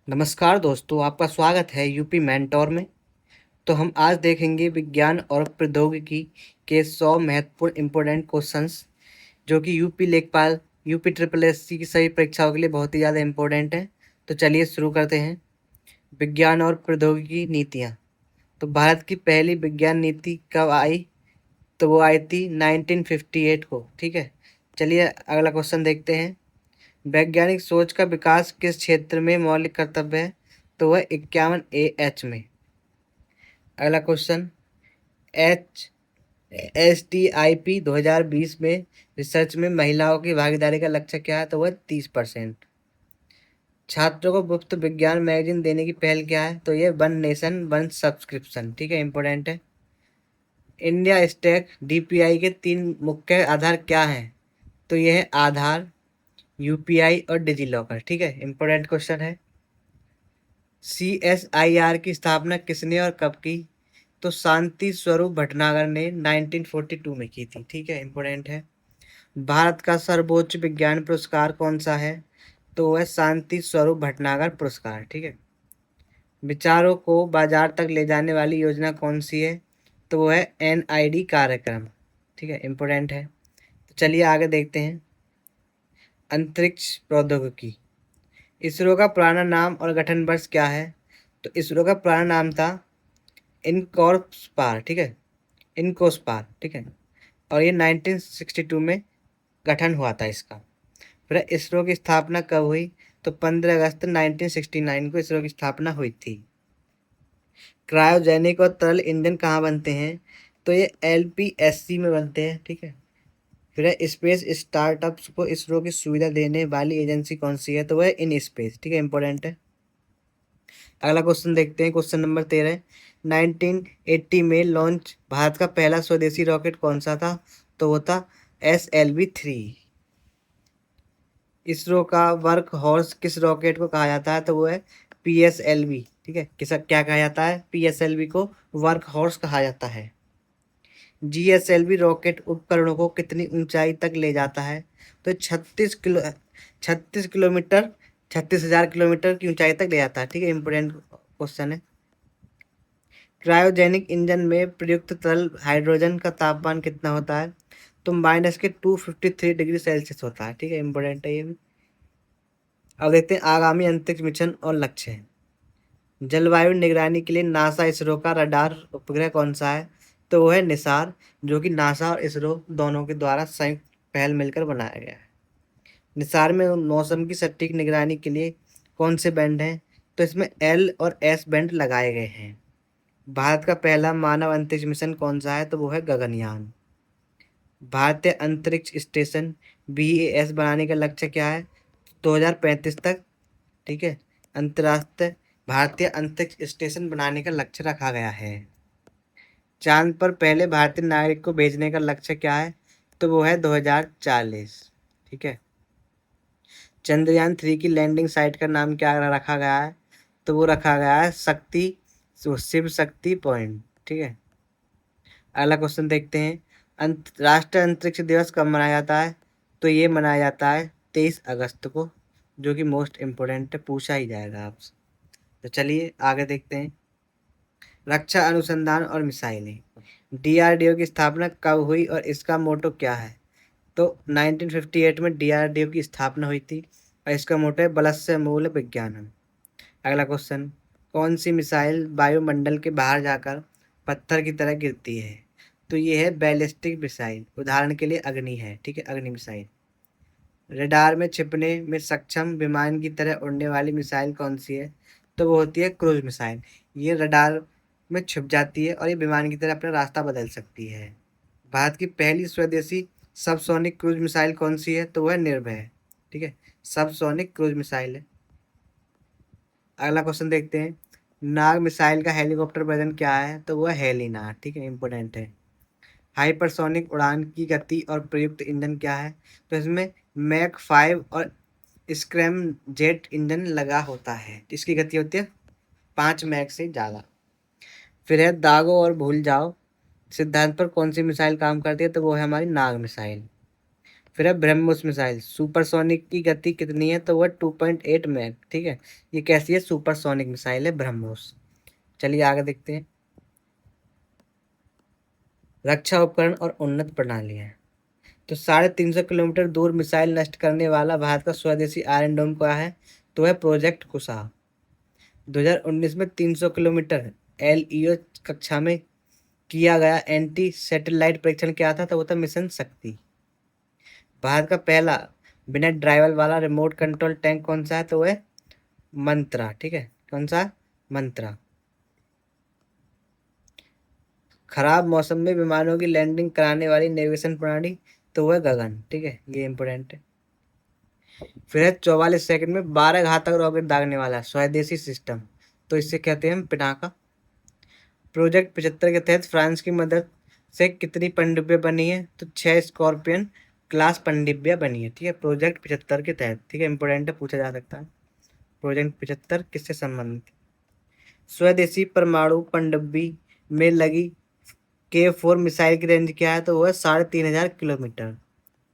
नमस्कार दोस्तों, आपका स्वागत है यूपी मेंटोर में। तो हम आज देखेंगे विज्ञान और प्रौद्योगिकी के 100 महत्वपूर्ण इम्पोर्टेंट क्वेश्चंस जो कि यूपी लेखपाल यूपी ट्रिपल एससी की सभी परीक्षाओं के लिए बहुत ही ज़्यादा इम्पोर्टेंट है। तो चलिए शुरू करते हैं। विज्ञान और प्रौद्योगिकी नीतियाँ। तो भारत की पहली विज्ञान नीति कब आई? तो वो आई थी 1958 को। ठीक है, चलिए अगला क्वेश्चन देखते हैं। वैज्ञानिक सोच का विकास किस क्षेत्र में मौलिक कर्तव्य है? तो वह 51 AH में। अगला क्वेश्चन, एच STIP 2020 में रिसर्च में महिलाओं की भागीदारी का लक्ष्य क्या है? तो वह 30%। छात्रों को मुफ्त विज्ञान मैगजीन देने की पहल क्या है? तो ये वन नेशन वन सब्सक्रिप्शन। ठीक है, इंपॉर्टेंट है। इंडिया स्टैक DPI के 3 मुख्य आधार क्या हैं? तो ये है आधार, UPI और डिजीलॉकर। ठीक है, इंपॉर्टेंट क्वेश्चन है। CSIR की स्थापना किसने और कब की? तो शांति स्वरूप भटनागर ने 1942 में की थी। ठीक है, इंपॉर्टेंट है। भारत का सर्वोच्च विज्ञान पुरस्कार कौन सा है? तो वह शांति स्वरूप भटनागर पुरस्कार। ठीक है। विचारों को बाजार तक ले जाने वाली योजना कौन सी है? तो वह है NID कार्यक्रम। ठीक है, इंपॉर्टेंट है। तो चलिए आगे देखते हैं। अंतरिक्ष प्रौद्योगिकी। इसरो का पुराना नाम और गठन वर्ष क्या है? तो इसरो का पुराना नाम था इनकॉर्सपार। ठीक है, इनकोस्पार। ठीक है, और ये 1962 में गठन हुआ था इसका। फिर इसरो की स्थापना कब हुई? तो 15 अगस्त 1969 को इसरो की स्थापना हुई थी। क्रायोजेनिक और तरल ईंधन कहाँ बनते हैं? तो ये LPSC में बनते हैं। ठीक है। फिर स्पेस स्टार्टअप्स को इसरो की सुविधा देने वाली एजेंसी कौन सी है? तो वह इन स्पेस। ठीक है, इंपॉर्टेंट है। अगला क्वेश्चन देखते हैं, क्वेश्चन नंबर 13। 1980 में लॉन्च भारत का पहला स्वदेशी रॉकेट कौन सा था? तो वो था SLV-3। इसरो का वर्क हॉर्स किस रॉकेट को कहा जाता है? तो वो है PSLV। ठीक है, किस क्या कहा जाता है? PSLV को वर्क हॉर्स कहा जाता है। GSLV रॉकेट उपकरणों को कितनी ऊंचाई तक ले जाता है? तो 36 किलोमीटर 36,000 किलोमीटर की ऊंचाई तक ले जाता है। ठीक है, इंपोर्टेंट क्वेश्चन है। क्रायोजेनिक इंजन में प्रयुक्त तरल हाइड्रोजन का तापमान कितना होता है? तो -253 डिग्री सेल्सियस होता है। ठीक है, इंपोर्टेंट है ये भी। अब देखते हैं आगामी अंतरिक्ष मिशन और लक्ष्य हैं। जलवायु निगरानी के लिए नासा इसरो का रडार उपग्रह कौन सा है? तो वो है निसार, जो कि नासा और इसरो दोनों के द्वारा संयुक्त पहल मिलकर बनाया गया है। निसार में मौसम की सटीक निगरानी के लिए कौन से बैंड हैं? तो इसमें L और S बैंड लगाए गए हैं। भारत का पहला मानव अंतरिक्ष मिशन कौन सा है? तो वो है गगनयान। भारतीय अंतरिक्ष स्टेशन BAS बनाने का लक्ष्य क्या है? 2035 तक। ठीक है, अंतर्राष्ट्रीय भारतीय अंतरिक्ष स्टेशन बनाने का लक्ष्य रखा गया है। चांद पर पहले भारतीय नागरिक को भेजने का लक्ष्य क्या है? तो वो है 2040। ठीक है। चंद्रयान 3 की लैंडिंग साइट का नाम क्या रखा गया है? तो वो रखा गया है शिव शक्ति पॉइंट। ठीक है। अगला क्वेश्चन देखते हैं। राष्ट्रीय अंतरिक्ष दिवस कब मनाया जाता है? तो ये मनाया जाता है 23 अगस्त को, जो कि मोस्ट इम्पोर्टेंट है, पूछा ही जाएगा आपसे। तो चलिए आगे देखते हैं। रक्षा अनुसंधान और मिसाइलें। DRDO की स्थापना कब हुई और इसका मोटो क्या है? तो 1958 में DRDO की स्थापना हुई थी और इसका मोटो है बलस्य मूल विज्ञानम। अगला क्वेश्चन, कौन सी मिसाइल वायुमंडल के बाहर जाकर पत्थर की तरह गिरती है? तो ये है बैलिस्टिक मिसाइल। उदाहरण के लिए अग्नि है। ठीक है, अग्नि मिसाइल। रडार में छिपने में सक्षम विमान की तरह उड़ने वाली मिसाइल कौन सी है? तो वो होती है क्रूज मिसाइल। ये रडार में छिप जाती है और ये विमान की तरह अपना रास्ता बदल सकती है। भारत की पहली स्वदेशी सबसोनिक क्रूज मिसाइल कौन सी है? तो वह निर्भय। ठीक है, सबसोनिक क्रूज मिसाइल है। अगला क्वेश्चन देखते हैं। नाग मिसाइल का हेलीकॉप्टर वर्जन क्या है? तो वह हेलिना। ठीक है, इंपोर्टेंट है। हाइपरसोनिक उड़ान की गति और प्रयुक्त ईंधन क्या है? तो इसमें मैक 5 और स्क्रैम जेट इंजन लगा होता है। इसकी गति होती है 5 मैक से ज़्यादा। फिर है दागो और भूल जाओ सिद्धांत पर कौन सी मिसाइल काम करती है? तो वो है हमारी नाग मिसाइल। फिर है ब्रह्मोस मिसाइल, सुपरसोनिक की गति कितनी है? तो वह 2.8 मैक, ठीक है। ये कैसी है? सुपरसोनिक मिसाइल है ब्रह्मोस। चलिए आगे देखते हैं। रक्षा उपकरण और उन्नत प्रणालियां। तो 350 किलोमीटर दूर मिसाइल नष्ट करने वाला भारत का स्वदेशी आयरन डोम क्या है? तो है प्रोजेक्ट कुशा। 2019 में 300 किलोमीटर LEO कक्षा में किया गया एंटी सैटेलाइट परीक्षण क्या था? तो वो था मिशन शक्ति। भारत का पहला बिना ड्राइवर वाला रिमोट कंट्रोल टैंक कौन सा है? तो वह मंत्रा, ठीक है। कौन सा? मंत्रा। खराब मौसम में विमानों की लैंडिंग कराने वाली नेविगेशन प्रणाली, तो वह गगन, ठीक है। ये इंपोर्टेंट है। फिर है 44 सेकंड में 12 घातक रॉकेट दागने वाला स्वदेशी सिस्टम, तो इससे कहते हैं हम पिनाका। प्रोजेक्ट 75 के तहत फ्रांस की मदद से कितनी पनडुब्बियां बनी है? तो 6 स्कॉर्पियन क्लास पनडुब्बियां बनी है, ठीक है। प्रोजेक्ट 75 के तहत, ठीक है। इंपोर्टेंट है, पूछा जा सकता है। प्रोजेक्ट 75 किससे संबंधित? स्वदेशी परमाणु पनडुब्बी में लगी K4 मिसाइल की रेंज क्या है? तो वह 3500 किलोमीटर,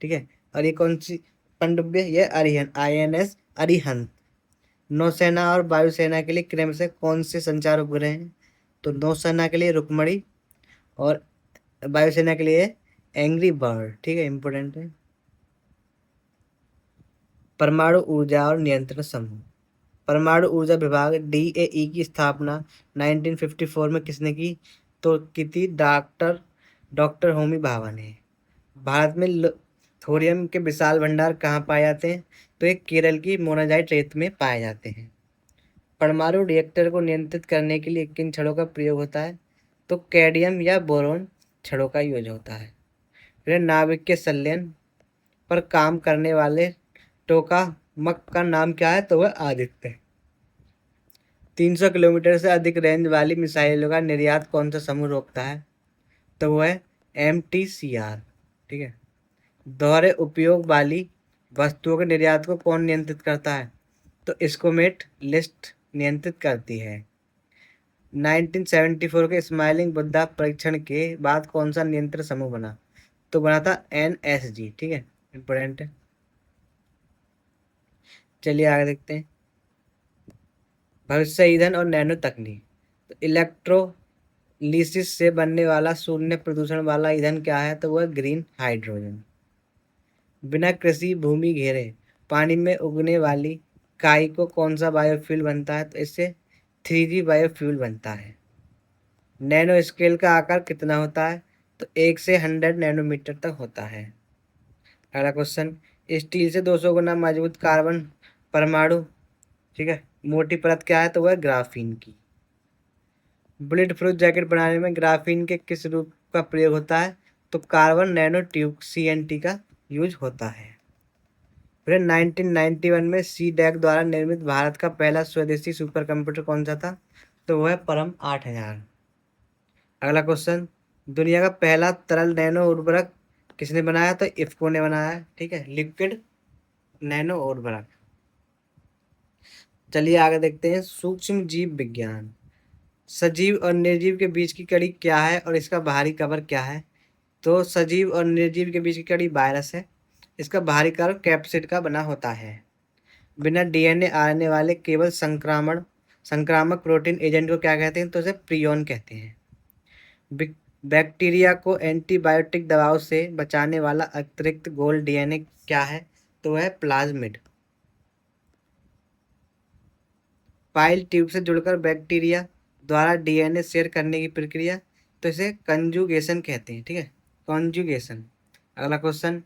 ठीक है। और ये कौन सी पनडुब्बी है? ये अरिहंत, INS अरिहंत। नौसेना और वायुसेना के लिए क्रम से कौन से संचार उपग्रह हैं? तो नौसेना के लिए रुकमणी और वायुसेना के लिए एंग्री बर्ड, ठीक है। इंपोर्टेंट है। परमाणु ऊर्जा और नियंत्रण समूह। परमाणु ऊर्जा विभाग DAE की स्थापना 1954 में किसने की? तो की थी डॉक्टर डॉक्टर होमी भाभा ने। भारत में थोरियम के विशाल भंडार कहाँ पाए जाते हैं? तो एक केरल की मोनाजाइट रेत में पाए जाते हैं। परमाणु रिएक्टर को नियंत्रित करने के लिए किन छड़ों का प्रयोग होता है? तो कैडमियम या बोरॉन छड़ों का यूज होता है। फिर नाभिक संलयन पर काम करने वाले टोकामक का नाम क्या है? तो वह आदित्य है। 300 किलोमीटर से अधिक रेंज वाली मिसाइलों का निर्यात कौन सा समूह रोकता है? तो वह है MTCR, ठीक है। दोहरे उपयोग वाली वस्तुओं के निर्यात को कौन नियंत्रित करता है? तो इस्कोमेट लिस्ट नियंत्रित करती है। 1974 के स्माइलिंग बुद्धा परीक्षण के बाद कौन सा नियंत्रण समूह बना? तो बना था NSG, ठीक है। इंपोर्टेंट है। चलिए आगे देखते हैं। भविष्य ईंधन और नैनो तकनीक। तो इलेक्ट्रोलिसिस से बनने वाला शून्य प्रदूषण वाला ईंधन क्या है? तो वह ग्रीन हाइड्रोजन। बिना कृषि भूमि घेरे पानी में उगने वाली काई को कौन सा बायोफ्यूल बनता है? तो इससे 3G बायोफ्यूल बनता है। नैनो स्केल का आकार कितना होता है? तो 1 से 100 नैनोमीटर तक होता है। अगला क्वेश्चन। स्टील से 200 गुना मजबूत कार्बन परमाणु, ठीक है, मोटी परत क्या है? तो वह ग्राफीन की। बुलेट प्रूफ जैकेट बनाने में ग्राफीन के किस रूप का प्रयोग होता है? तो कार्बन नैनो ट्यूब CNT का यूज होता है। फिर 1991 में CDAC द्वारा निर्मित भारत का पहला स्वदेशी सुपर कंप्यूटर कौन सा था? तो वह परम 8000। अगला क्वेश्चन। दुनिया का पहला तरल नैनो उर्वरक किसने बनाया? तो इफ्को ने बनाया है, ठीक है। लिक्विड नैनो उर्वरक। चलिए आगे देखते हैं। सूक्ष्म जीव विज्ञान। सजीव और निर्जीव के बीच की कड़ी क्या है और इसका बाहरी कवर क्या है? तो सजीव और निर्जीव के बीच की कड़ी वायरस है। इसका बाहरी कवर कैप्सिड का बना होता है। बिना DNA आने वाले केवल संक्रामक प्रोटीन एजेंट को क्या कहते हैं? तो उसे प्रियोन कहते हैं। बैक्टीरिया को एंटीबायोटिक दवाओं से बचाने वाला अतिरिक्त गोल DNA क्या है? तो वह है प्लाज्मिड। पाइल ट्यूब से जुड़कर बैक्टीरिया द्वारा DNA शेयर करने की प्रक्रिया, तो इसे कंजुगेशन कहते हैं, ठीक है। कॉन्जुगेशन। अगला क्वेश्चन।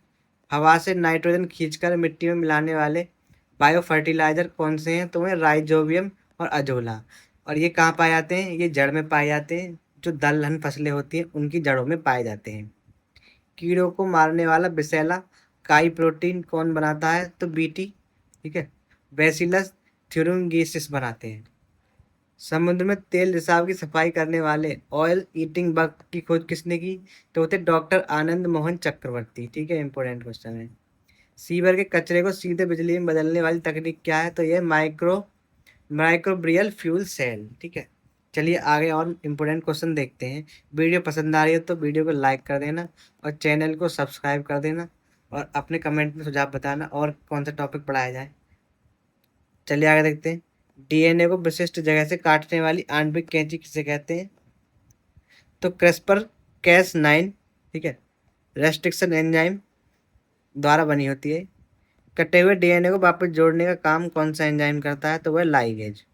हवा से नाइट्रोजन खींचकर मिट्टी में मिलाने वाले बायो फर्टिलाइजर कौन से हैं? तो वह राइजोबियम और अजोला। और ये कहाँ पाए जाते हैं? ये जड़ में पाए जाते हैं। जो दलहन फसलें होती हैं उनकी जड़ों में पाए जाते हैं। कीड़ों को मारने वाला विषैला काई प्रोटीन कौन बनाता है? तो BT, ठीक है। बैसिलस थ्यूरिंगिएसिस बनाते हैं। समुद्र में तेल रिसाव की सफाई करने वाले ऑयल ईटिंग बग की खोज किसने की? तो होते डॉक्टर आनंद मोहन चक्रवर्ती, ठीक है। इंपॉर्टेंट क्वेश्चन है। सीवर के कचरे को सीधे बिजली में बदलने वाली तकनीक क्या है? तो ये माइक्रोब्रियल फ्यूल सेल, ठीक है। चलिए आगे और इम्पोर्टेंट क्वेश्चन देखते हैं। वीडियो पसंद आ रही है तो वीडियो को लाइक कर देना और चैनल को सब्सक्राइब कर देना और अपने कमेंट में सुझाव बताना और कौन सा टॉपिक पढ़ाया जाए। चलिए आगे देखते हैं। डीएनए को विशिष्ट जगह से काटने वाली आणविक कैंची किसे कहते हैं? तो क्रिस्पर कैस 9, ठीक है, रेस्ट्रिक्शन एंजाइम द्वारा बनी होती है। कटे हुए डीएनए को वापस जोड़ने का काम कौन सा एंजाइम करता है? तो वह लाइगेज।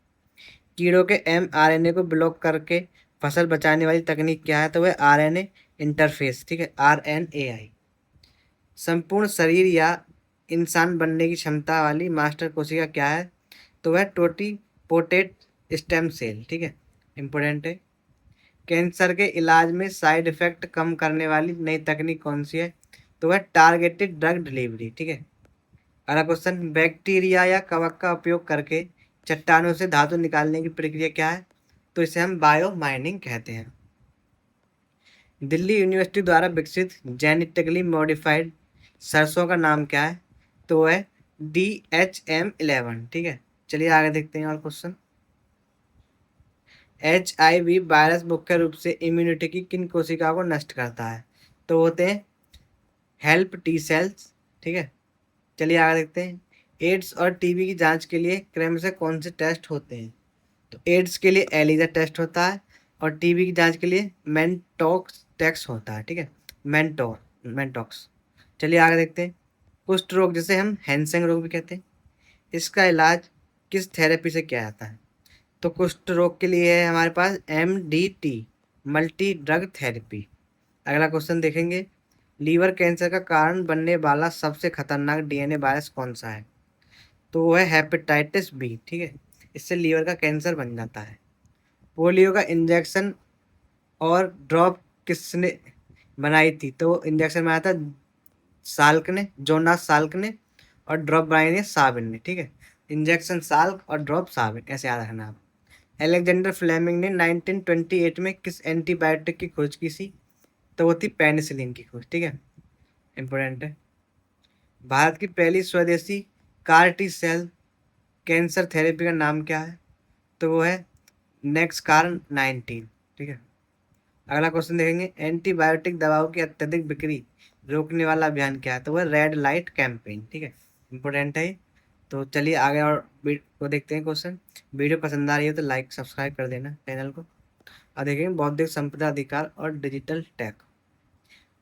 कीड़ों के एमआरएनए को ब्लॉक करके फसल बचाने वाली तकनीक क्या है? तो वह आरएनए इंटरफेस, ठीक है, आरएनएआई। संपूर्ण शरीर या इंसान बनने की क्षमता वाली मास्टर कोशिका क्या है? तो वह टोटी पोटेट स्टेम सेल, ठीक है, इंपॉर्टेंट है। कैंसर के इलाज में साइड इफेक्ट कम करने वाली नई तकनीक कौन सी है? तो वह टारगेटेड ड्रग डिलीवरी, ठीक है। अगला क्वेश्चन, बैक्टीरिया या कवक का उपयोग करके चट्टानों से धातु निकालने की प्रक्रिया क्या है? तो इसे हम बायो माइनिंग कहते हैं। दिल्ली यूनिवर्सिटी द्वारा विकसित जेनेटिकली मॉडिफाइड सरसों का नाम क्या है? तो वह DHM11, ठीक है। चलिए आगे देखते हैं और क्वेश्चन। HIV वायरस मुख्य रूप से इम्यूनिटी की किन कोशिकाओं को नष्ट करता है? तो होते हैं हेल्प टी सेल्स, ठीक है। चलिए आगे देखते हैं। एड्स और टीबी की जांच के लिए क्रमशः कौन से टेस्ट होते हैं? तो एड्स के लिए एलिजा टेस्ट होता है और टीबी की जांच के लिए मेंटॉक्स टेस्ट होता है, ठीक है, मेंटॉक्स। चलिए आगे देखते हैं। कुष्ठ रोग जिसे हम हैंसेंग रोग भी कहते हैं, इसका इलाज किस थेरेपी से किया जाता है? तो कुष्ठ रोग के लिए है हमारे पास MDT, मल्टी ड्रग थेरेपी। अगला क्वेश्चन देखेंगे। लीवर कैंसर का कारण बनने वाला सबसे खतरनाक डीएनए वायरस कौन सा है? तो वो है हेपेटाइटिस बी, ठीक है, इससे लीवर का कैंसर बन जाता है। पोलियो का इंजेक्शन और ड्रॉप किसने बनाई थी? तो इंजेक्शन बनाया था साल्क ने, जोनास साल्क ने, और ड्रॉप बनाई थी साबिन ने, ठीक है। इंजेक्शन साल्क और ड्रॉप साबिन, ऐसे याद रखना आप। अलेक्जेंडर फ्लेमिंग ने 1928 में किस एंटीबायोटिक की खोज की थी? तो वो थी पेनिसिलिन की खोज, ठीक है, इंपॉर्टेंट है। भारत की पहली स्वदेशी CAR T cell cancer therapy का नाम क्या है? तो वो है नेक्सकार 19, ठीक है। अगला क्वेश्चन देखेंगे। एंटीबायोटिक दवाओं की अत्यधिक बिक्री रोकने वाला अभियान क्या है? तो वह रेड लाइट कैंपेन, ठीक है, इंपॉर्टेंट है। तो चलिए आगे और को देखते हैं क्वेश्चन। वीडियो पसंद आ रही है तो लाइक सब्सक्राइब कर देना चैनल को। और देखेंगे बौद्धिक संपदा अधिकार और डिजिटल टैग।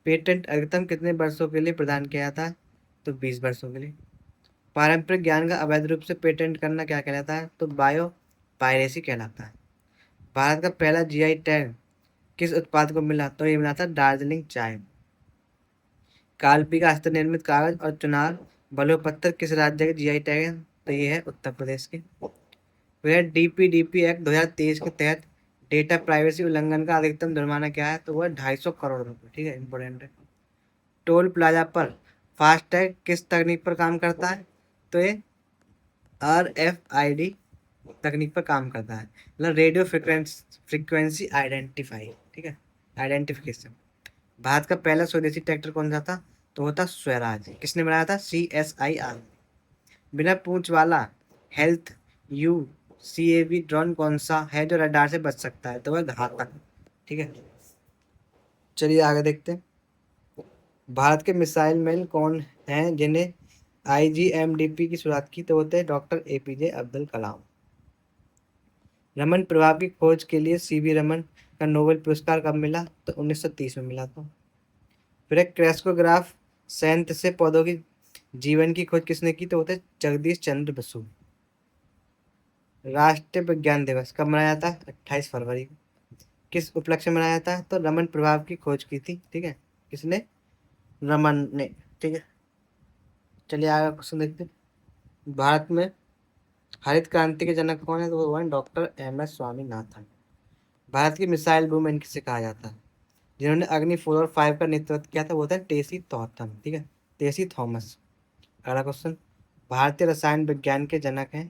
पेटेंट अधिकतम कितने वर्षों के लिए प्रदान किया जाता है? तो 20 वर्षों के लिए। पारंपरिक ज्ञान का अवैध रूप से पेटेंट करना क्या कहलाता है? तो बायो पायरेसी कहलाता है। भारत का पहला जीआई टैग किस उत्पाद को मिला? तो ये मिला था दार्जिलिंग चाय। कालपी का हस्तनिर्मित कागज और चुनार बलूपत्तर किस राज्य के जीआई टैग है? तो ये है उत्तर प्रदेश के। वह DPDP एक्ट 2023 के तहत डेटा प्राइवेसी उल्लंघन का अधिकतम जुर्माना क्या है? तो वह 250 करोड़ रुपए, ठीक है, इंपॉर्टेंट है। टोल प्लाजा पर फास्टैग किस तकनीक पर काम करता है? तो ये RFID तकनीक पर काम करता है, मतलब रेडियो फ्रिक्वेंसी आइडेंटिफाई, ठीक है, आइडेंटिफिकेशन। भारत का पहला स्वदेशी ट्रैक्टर कौन सा था? तो वो था स्वराज। किसने बनाया था? CSIR। बिना पूंछ वाला हेल्थ UCAV ड्रोन कौन सा है जो रडार से बच सकता है? तो वह घातक, ठीक है। चलिए आगे देखते हैं। भारत के मिसाइल मैन कौन हैं जिन्हें IGMDP की शुरुआत की? तो होते हैं डॉक्टर APJ अब्दुल कलाम। रमन प्रभाव की खोज के लिए CV रमन का नोबेल पुरस्कार कब मिला? तो 1930 में मिला था। फिर एक क्रेस्कोग्राफ संयंत्र से पौधों की जीवन की खोज किसने की? तो होते जगदीश चंद्र बसु। राष्ट्रीय विज्ञान दिवस कब मनाया जाता है? 28 फरवरी को। किस उपलक्ष्य में मनाया जाता है? तो रमन प्रभाव की खोज की थी, ठीक है, किसने? रमन ने, ठीक है। चलिए आगे क्वेश्चन देखते हैं। भारत में हरित क्रांति के जनक कौन है? तो वो है डॉक्टर MS स्वामीनाथन। भारत की मिसाइल वुमेन किसे कहा जाता है? जिन्होंने अग्नि 4 और 5 का नेतृत्व किया था वो था टेसी थॉमस, ठीक है, टेसी थॉमस। अगला क्वेश्चन। भारतीय रसायन विज्ञान के जनक हैं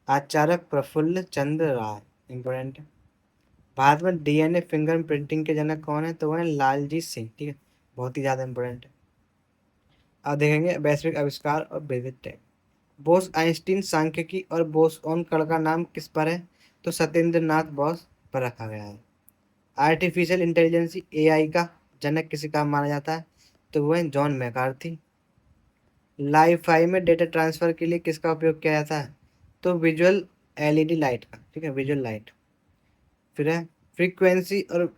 आचार्य प्रफुल्ल चंद्र राय, इंपोर्टेंट है। भारत में DNA फिंगर प्रिंटिंग के जनक कौन है? तो वो है लालजीत सिंह, ठीक है, बहुत ही ज़्यादा इंपोर्टेंट है। अब देखेंगे वैश्विक आविष्कार और विविधता। बोस आइंस्टीन सांख्यिकी और बोसऑन कण का नाम किस पर है? तो सत्येंद्र नाथ बोस पर रखा गया है। आर्टिफिशियल इंटेलिजेंस AI का जनक किसे का माना जाता है? तो वो है जॉन मैकार्थी। लाइव फाई में डेटा ट्रांसफर के लिए किसका उपयोग किया जाता है? तो विजुअल एलईडी लाइट का, ठीक है, विजुअल लाइट। फिर है फ्रीक्वेंसी और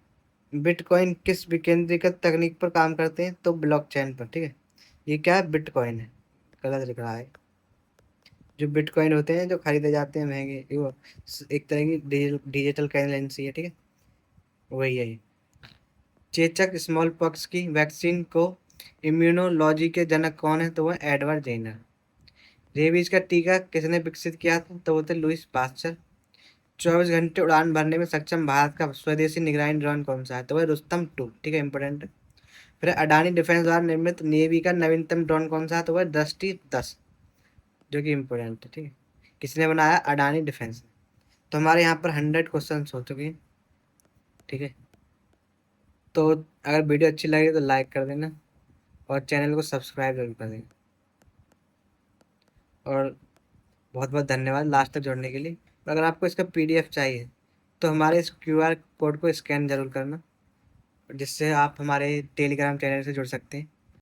बिटकॉइन किस विकेंद्रीकृत तकनीक पर काम करते हैं? तो ब्लॉकचेन पर, ठीक है। ये क्या है? बिटकॉइन है, गलत लिख रहा है। जो बिटकॉइन होते हैं जो खरीदे जाते हैं महंगे, वो एक तरह की डिजिटल करेंसी है, ठीक है, वही है ये। चेचक स्मॉल पॉक्स की वैक्सीन को इम्यूनोलॉजी के जनक कौन है? तो वह एडवर्ड जेनर। रेबीज का टीका किसने विकसित किया था? तो वो थे लुइस पास्चर। 24 घंटे उड़ान भरने में सक्षम भारत का स्वदेशी निगरानी ड्रोन कौन सा है? तो वह रुस्तम टू, ठीक है, इंपोर्टेंट है। फिर अडानी डिफेंस द्वारा निर्मित नेवी का नवीनतम ड्रोन कौन सा है? तो वह दृष्टि 10, जो कि इम्पोर्टेंट है, ठीक है। किसने बनाया? अडानी डिफेंस ने। तो हमारे यहाँ पर 100 क्वेश्चन हो चुके हैं, ठीक है। तो अगर वीडियो अच्छी लगे तो लाइक कर देना और चैनल को सब्सक्राइब जरूर कर देना। और बहुत बहुत धन्यवाद लास्ट तक जुड़ने के लिए। अगर आपको इसका पीडीएफ चाहिए तो हमारे इस क्यूआर कोड को स्कैन जरूर करना, जिससे आप हमारे टेलीग्राम चैनल से जुड़ सकते हैं।